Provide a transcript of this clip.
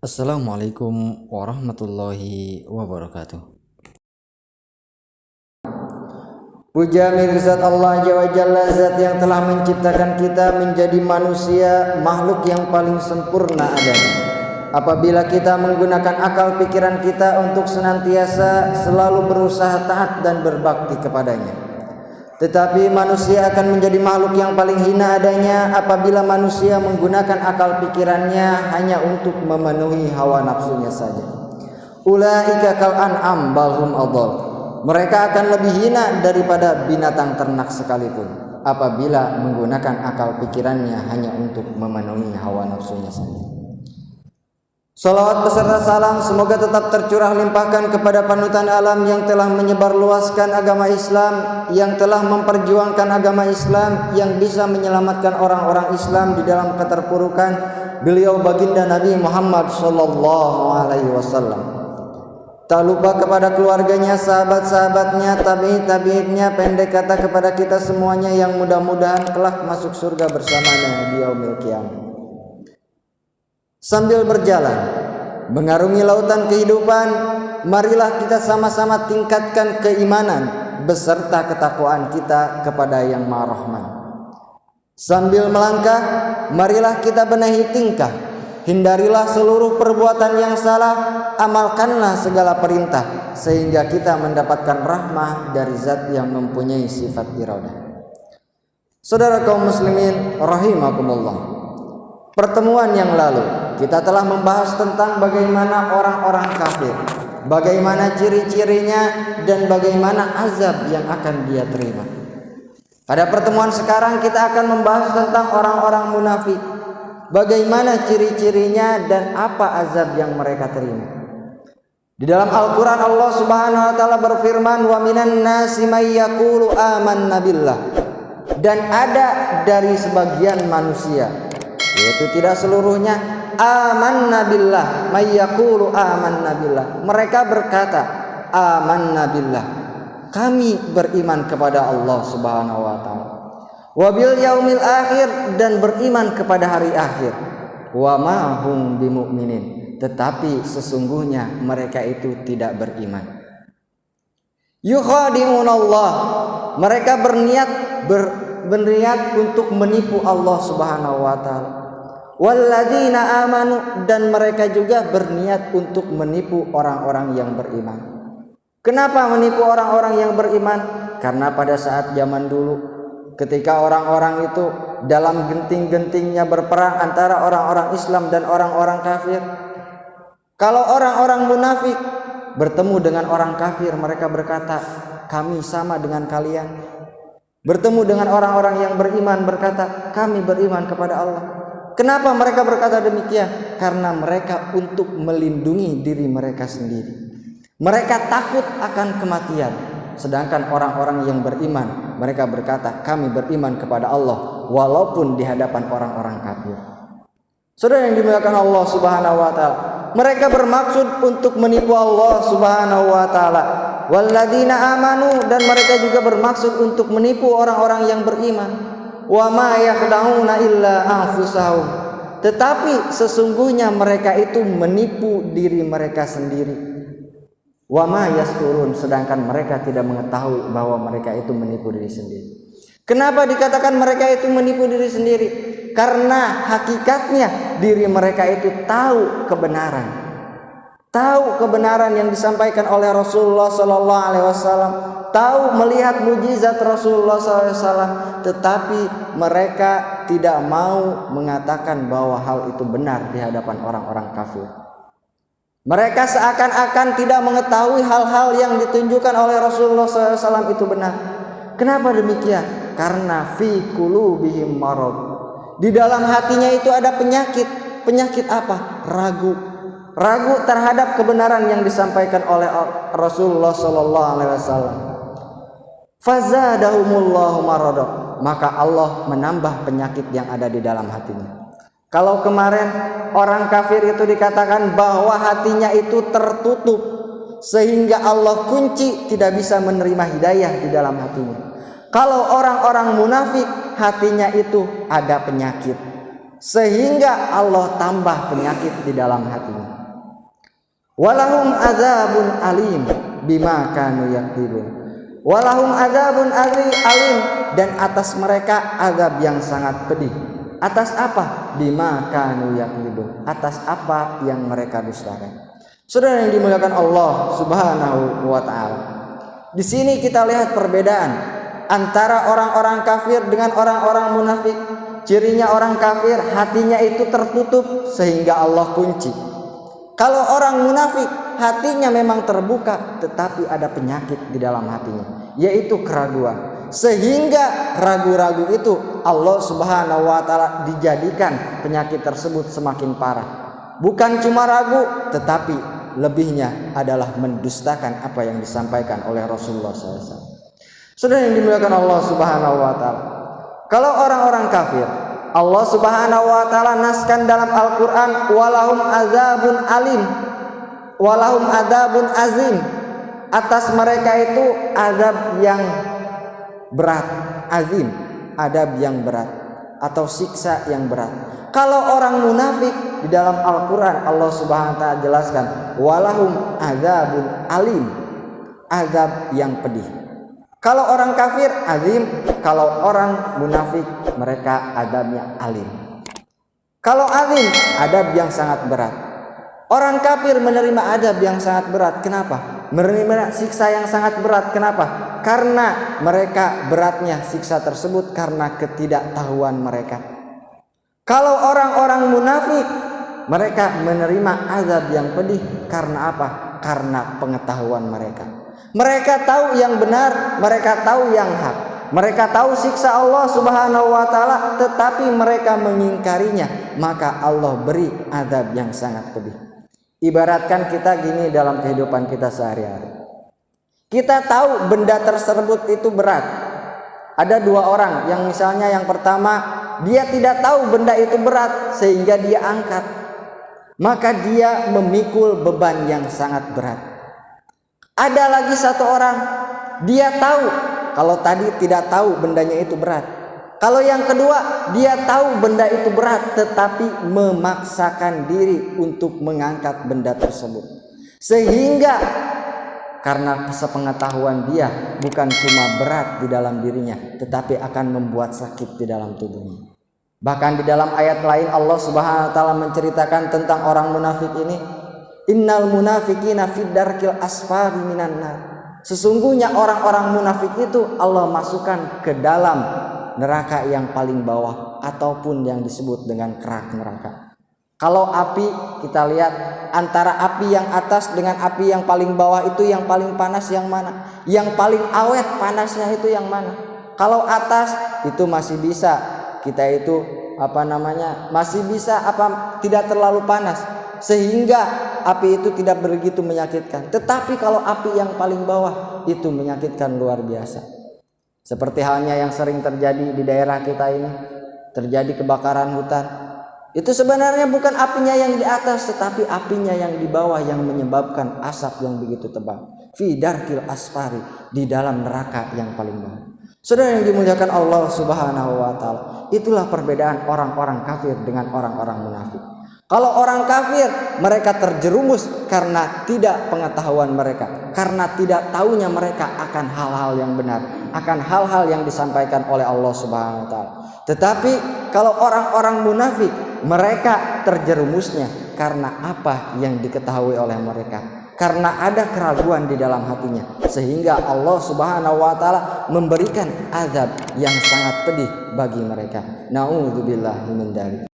Assalamualaikum warahmatullahi wabarakatuh. Puja milik zat Allah Azza wa Jalla, zat yang telah menciptakan kita menjadi manusia, makhluk yang paling sempurna adanya. Apabila kita menggunakan akal pikiran kita untuk senantiasa selalu berusaha taat dan berbakti kepadanya. Tetapi manusia akan menjadi makhluk yang paling hina adanya apabila manusia menggunakan akal pikirannya hanya untuk memenuhi hawa nafsunya saja. Ulaika kal an'am bal hum adall. Mereka akan lebih hina daripada binatang ternak sekalipun apabila menggunakan akal pikirannya hanya untuk memenuhi hawa nafsunya saja. Salawat beserta salam semoga tetap tercurah limpahkan kepada panutan alam yang telah menyebarluaskan agama Islam, yang telah memperjuangkan agama Islam, yang bisa menyelamatkan orang-orang Islam di dalam keterpurukan, beliau baginda Nabi Muhammad sallallahu alaihi wasallam. Tak lupa kepada keluarganya, sahabat-sahabatnya, tabi'in-tabi'innya, pendek kata kepada kita semuanya yang mudah-mudahan kelak masuk surga bersamanya di yaumil qiyamah. Sambil berjalan mengarungi lautan kehidupan, marilah kita sama-sama tingkatkan keimanan beserta ketakwaan kita kepada Yang Maha Rahman. Sambil melangkah, marilah kita benahi tingkah, hindarilah seluruh perbuatan yang salah, amalkanlah segala perintah sehingga kita mendapatkan rahmah dari zat yang mempunyai sifat iradah. Saudara kaum muslimin rahimakumullah, pertemuan yang lalu kita telah membahas tentang bagaimana orang-orang kafir, bagaimana ciri-cirinya dan bagaimana azab yang akan dia terima. Pada pertemuan sekarang kita akan membahas tentang orang-orang munafik, bagaimana ciri-cirinya dan apa azab yang mereka terima. Di dalam Al-Quran Allah Subhanahu wa ta'ala berfirman, wa minan nasi may yaqulu amanna billah. Dan ada dari sebagian manusia, yaitu tidak seluruhnya, amanna billah, may yaqulu amanna billah. Mereka berkata amanna billah, kami beriman kepada Allah Subhanahu wa taala. Wa bil yaumil akhir, dan beriman kepada hari akhir. Wa ma hum bimumin, tetapi sesungguhnya mereka itu tidak beriman. Yukhadi'unallah, mereka berniat untuk menipu Allah Subhanahu wa taala. Walladzina amanu, dan mereka juga berniat untuk menipu orang-orang yang beriman. Kenapa menipu orang-orang yang beriman? Karena pada saat zaman dulu, ketika orang-orang itu dalam genting-gentingnya berperang antara orang-orang Islam dan orang-orang kafir, kalau orang-orang munafik bertemu dengan orang kafir, mereka berkata, kami sama dengan kalian. Bertemu dengan orang-orang yang beriman, berkata, kami beriman kepada Allah. Kenapa mereka berkata demikian? Karena mereka untuk melindungi diri mereka sendiri. Mereka takut akan kematian. Sedangkan orang-orang yang beriman, mereka berkata, kami beriman kepada Allah walaupun di hadapan orang-orang kafir. Saudara yang dimuliakan Allah Subhanahu wa taala, mereka bermaksud untuk menipu Allah Subhanahu wa taala. Walladzina amanu, dan mereka juga bermaksud untuk menipu orang-orang yang beriman. Wa ma yakhda'una illa anfusahum, tetapi sesungguhnya mereka itu menipu diri mereka sendiri. Wa ma yaskurun, sedangkan mereka tidak mengetahui bahwa mereka itu menipu diri sendiri. Kenapa dikatakan mereka itu menipu diri sendiri? Karena hakikatnya diri mereka itu tahu kebenaran. Tahu kebenaran yang disampaikan oleh Rasulullah sallallahu alaihi wasallam, tahu melihat mujizat Rasulullah SAW, tetapi mereka tidak mau mengatakan bahwa hal itu benar di hadapan orang-orang kafir. Mereka seakan-akan tidak mengetahui hal-hal yang ditunjukkan oleh Rasulullah SAW itu benar. Kenapa demikian? Karena fi qulubihim marad, di dalam hatinya itu ada penyakit. Penyakit apa? Ragu terhadap kebenaran yang disampaikan oleh Rasulullah SAW. Fazadahumullahu marada, maka Allah menambah penyakit yang ada di dalam hatinya. Kalau kemarin orang kafir itu dikatakan bahwa hatinya itu tertutup sehingga Allah kunci, tidak bisa menerima hidayah di dalam hatinya. Kalau orang-orang munafik, hatinya itu ada penyakit sehingga Allah tambah penyakit di dalam hatinya. Walahum adzabun alim bima kanu yakdzibun. Walahum adzabun alim, dan atas mereka azab yang sangat pedih. Atas apa? Bima kanu yakdzibun. Atas apa yang mereka dustakan. Saudara yang dimuliakan Allah Subhanahu wa taala. Di sini kita lihat perbedaan antara orang-orang kafir dengan orang-orang munafik. Cirinya orang kafir hatinya itu tertutup sehingga Allah kunci. Kalau orang munafik hatinya memang terbuka tetapi ada penyakit di dalam hatinya, yaitu keraguan. Sehingga ragu-ragu itu Allah Subhanahu wa taala dijadikan penyakit tersebut semakin parah. Bukan cuma ragu tetapi lebihnya adalah mendustakan apa yang disampaikan oleh Rasulullah SAW. Saudara yang dimuliakan Allah Subhanahu wa taala. Kalau orang-orang kafir, Allah Subhanahu wa taala naskan dalam Al-Qur'an walahum adzabun alim, walahum adzabun azim. Atas mereka itu azab yang berat, azim, adab yang berat atau siksa yang berat. Kalau orang munafik di dalam Al-Qur'an Allah Subhanahu wa taala jelaskan walahum adzabun alim, azab yang pedih. Kalau orang kafir azim, kalau orang munafik mereka adabnya alim. Kalau azim, adab yang sangat berat. Orang kafir menerima adab yang sangat berat. Kenapa? Menerima siksa yang sangat berat. Kenapa? Karena mereka beratnya siksa tersebut karena ketidaktahuan mereka. Kalau orang-orang munafik, mereka menerima azab yang pedih karena apa? Karena pengetahuan mereka. Mereka tahu yang benar, mereka tahu yang hak. Mereka tahu siksa Allah Subhanahu wa taala tetapi mereka mengingkarinya, maka Allah beri azab yang sangat pedih. Ibaratkan kita gini dalam kehidupan kita sehari-hari. Kita tahu benda tersebut itu berat. Ada dua orang yang misalnya yang pertama dia tidak tahu benda itu berat sehingga dia angkat. Maka dia memikul beban yang sangat berat. Ada lagi satu orang, dia tahu kalau tadi tidak tahu bendanya itu berat. Kalau yang kedua, dia tahu benda itu berat tetapi memaksakan diri untuk mengangkat benda tersebut. Sehingga karena sepengetahuan dia bukan cuma berat di dalam dirinya tetapi akan membuat sakit di dalam tubuhnya. Bahkan di dalam ayat lain Allah Subhanahu wa taala menceritakan tentang orang munafik ini. Innal munafiqina fid darkil asfali minan nar. Sesungguhnya orang-orang munafik itu Allah masukkan ke dalam neraka yang paling bawah ataupun yang disebut dengan kerak neraka. Kalau api kita lihat antara api yang atas dengan api yang paling bawah itu yang paling panas yang mana? Yang paling awet panasnya itu yang mana? Kalau atas itu masih bisa kita itu masih bisa tidak terlalu panas sehingga api itu tidak begitu menyakitkan. Tetapi kalau api yang paling bawah itu menyakitkan luar biasa. Seperti halnya yang sering terjadi di daerah kita ini, terjadi kebakaran hutan. Itu sebenarnya bukan apinya yang di atas tetapi apinya yang di bawah yang menyebabkan asap yang begitu tebal. Fi darkil asfari, di dalam neraka yang paling bawah. Saudara yang dimuliakan Allah Subhanahu wa taala, itulah perbedaan orang-orang kafir dengan orang-orang munafik. Kalau orang kafir mereka terjerumus karena tidak pengetahuan mereka, karena tidak tahunya mereka akan hal-hal yang benar, akan hal-hal yang disampaikan oleh Allah Subhanahu wa taala. Tetapi kalau orang-orang munafik mereka terjerumusnya karena apa yang diketahui oleh mereka, karena ada keraguan di dalam hatinya, sehingga Allah Subhanahu wa taala memberikan azab yang sangat pedih bagi mereka. Nauzubillah min dzalik.